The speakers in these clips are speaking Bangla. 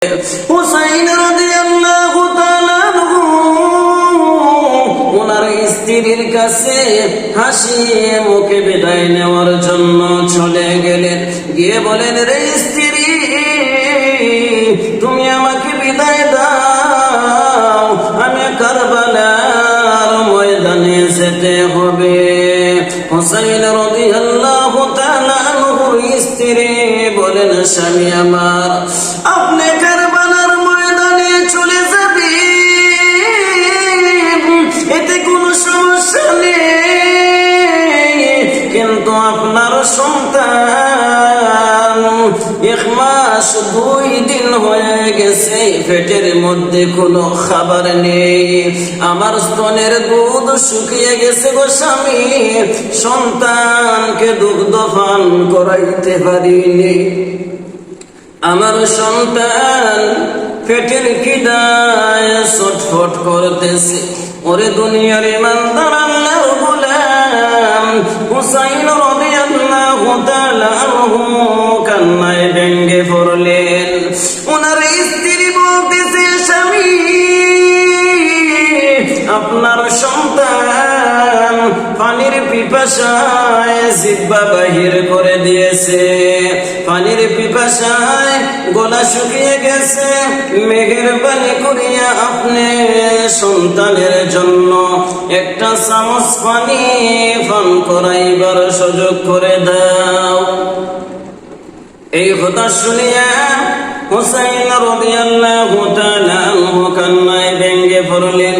হুসাইন রাদিয়াল্লাহু তাআলা আনহু ওনার স্ত্রীর কাছে হাসি মুখে বিদায় নেওয়ার জন্য চলে গেলেন। গিয়ে বলেন, রে স্ত্রী, তুমি আমাকে বিদায় দাও, আমি কারবালার ময়দানে যেতে হবে। হুসাইন রাদিয়াল্লাহু তাআলা আনহুর স্ত্রী বলেন, স্বামী আমার, আপনি কারবালার ময়দানে চলে যাবেন, এতে কোনো সমস্যা নেই, কিন্তু আপনার সন্তান 1 মাস 2 দিন হয়ে গেছে, পেটের মধ্যে কোনো খাবার নেই, আমার স্তনের দুধ শুকিয়ে গেছে গো স্বামী, সন্তানকে দুগ্ধ পান করাইতে পারিনি, আমার সন্তান পেটের খিদায় ছটফট করতেছে। ওরে দুনিয়ার ইমানদার আল্লাহর গোলাম হুসাইন রাদিয়াল্লাহু তাআলা আনহু কান্নায় ভেঙে পড়লেন। ওনার স্ত্রী বলতেছে, স্বামী, আপনার সন্তান পানির পিপাসায় জিহ্বা বাহির করে দিয়েছে, পানির পিপাসায় গলা শুকিয়ে গেছে, মেহেরবানি করিয়া আপনি সন্তানের জন্য 1 চামচ পানি পান করাইবার সুযোগ করে দাও। এই কথা শুনিয়া হুসাইন রাদিয়াল্লাহু তাআলা আনহু কান্নায় ভেঙে পড়লেন।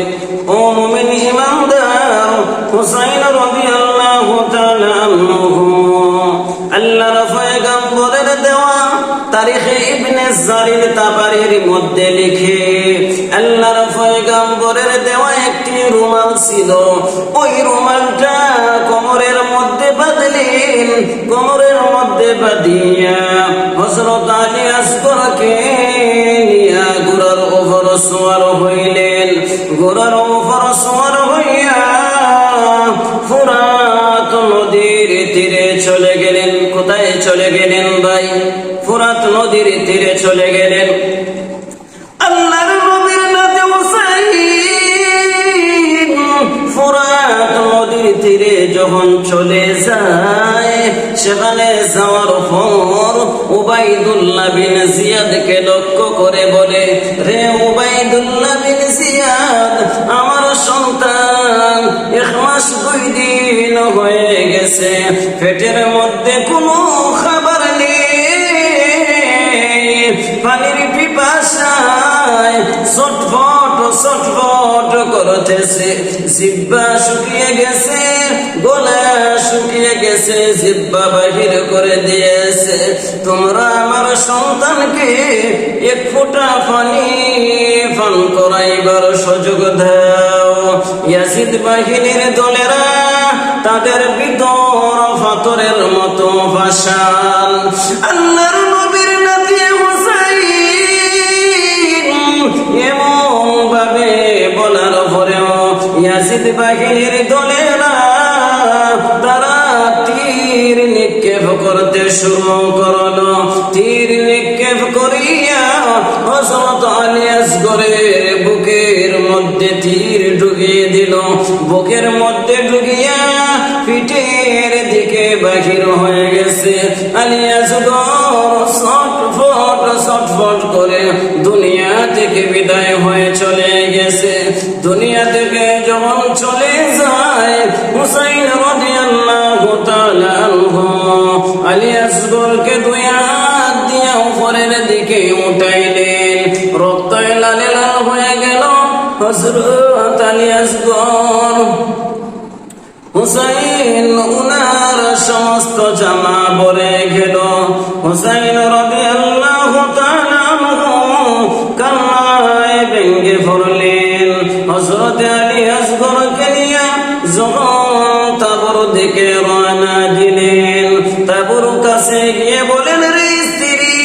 ও মুমিন ইমানদার, হুসাইন রাদিয়াল্লাহু তাআলা আনহু আল্লাহর পয়গম্বরের দেওয়া তারিখে ইবনে জারির তাবারির মধ্যে লিখে, আল্লাহর পয়গম্বরের দেওয়া একটি রুমাল ছিল, ওই রুমালটা কোমরের মধ্যে বাঁধলেন, কোমরের মধ্যে বাঁধিয়া হযরত আলী আসগরকে নিয়া ঘোড়ার উপর সওয়ার হইলেন। ঘোড়ার উপর সওয়ার হইয়া ফুরাত নদীর তীরে চলে গেলেন। কোথায় চলে গেলেন ভাই? ফুরাত নদীর তীরে চলে গেলেন। আল্লাহর নবীর নাতে হুসাইন ফুরাত নদীর তীরে যখন চলে যায়, সেখানে যাওয়ার পর উবাইদুল্লাহ বিন জিয়াদকে লক্ষ্য করে বলে, রে উবাইদুল্লাহ বিন জিয়াদ, আমার সন্তান 1 মাস 2 দিন হয়ে গেছে, পেটের মধ্যে কোনো খাবার নেই, পানির পিপাসায় ছটফট ছটফট করতেছে, জিহ্বা শুকিয়ে গেছে, গলা শুকিয়ে গেছে, জিহ্বা বাহির করে দিয়েছে, তোমরা আমার সন্তানকে 1 ফোঁটা পানি পান করাইবার সুযোগ দাও। ইয়াজিদ বাহিনীর দলেরা তাদের ভিতর পাথরের মতো ভাষাল। আল্লাহর নবীর নাতি হুসাইন এমন ভাবে বলার পরেও ইয়াজিদ বাহিনীর দলেরা তারা তীর নিক্ষেপ করতে শুরু করলো। তীর নিক্ষেপ করিয়া হযরত আলী আসগরের বুকের মধ্যে তীর ঢুকিয়ে দিল। বুকের মধ্যে ঢুকিয়া পিঠের দিকে বাহির হয়ে গেছে। আলী আসগর ছটফট ছটফট করে দুনিয়া থেকে বিদায় হয়ে চলে গেছে। দুনিয়া থেকে যখন চলে যায়, হুসাইন রাদিয়াল্লাহু তাআলা আনহু আলী আসগরকে 2 হাত দিয়া উপরের দিকে উঠাইলেন। রক্ত লাল লাল হয়ে গেল। হযরত আলী আসগর হুসাইন উনার সমস্ত জামা ভরে গেল। হুসাইন রাদিয়াল্লাহু তাআলা আনহু কান্নায় ভেঙে পড়লেন। হযরত আলী আসগরকে নিয়ে যখন তাবুর দিকে রওনা দিলেন, তাবুর কাছে গিয়ে বলেন, রে স্ত্রী,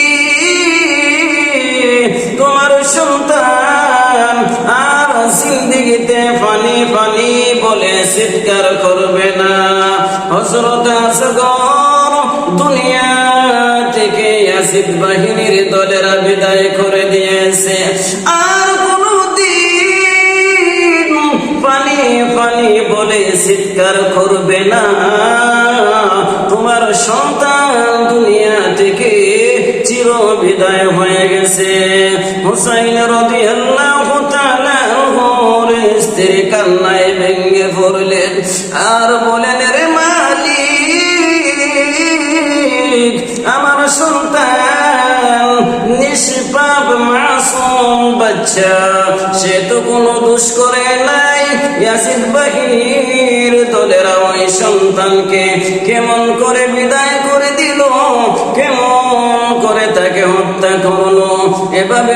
তোমার সন্তান আর জিন্দেগিতে পানি পানি বলে চিৎকার করবে না। হযরত আসগর দুনিয়া থেকে ইয়াসিদ বাহিনীর দলেরা বিদায় করে দিয়েছে। আর কোনদিন পানি পানি বলে চিৎকার করবে না। তোমার সন্তান দুনিয়া থেকে চির বিদায় হয়ে গেছে। হুসাইন রাদিয়াল্লাহু তাআলা ওর স্ত্রী কান্নায় ভেঙে পড়লেন আর বলেন, রে মালিক, আমার সন্তান নিষ্পাপ মাসুম বাচ্চা, সে তো কোনো দোষ করে নাই। ইয়াসিদ বাহিনীর দলেরা ওই সন্তানকে কেমন করে বিদায় করে দিল, কেমন করে তাকে হত্যা করলো। এভাবে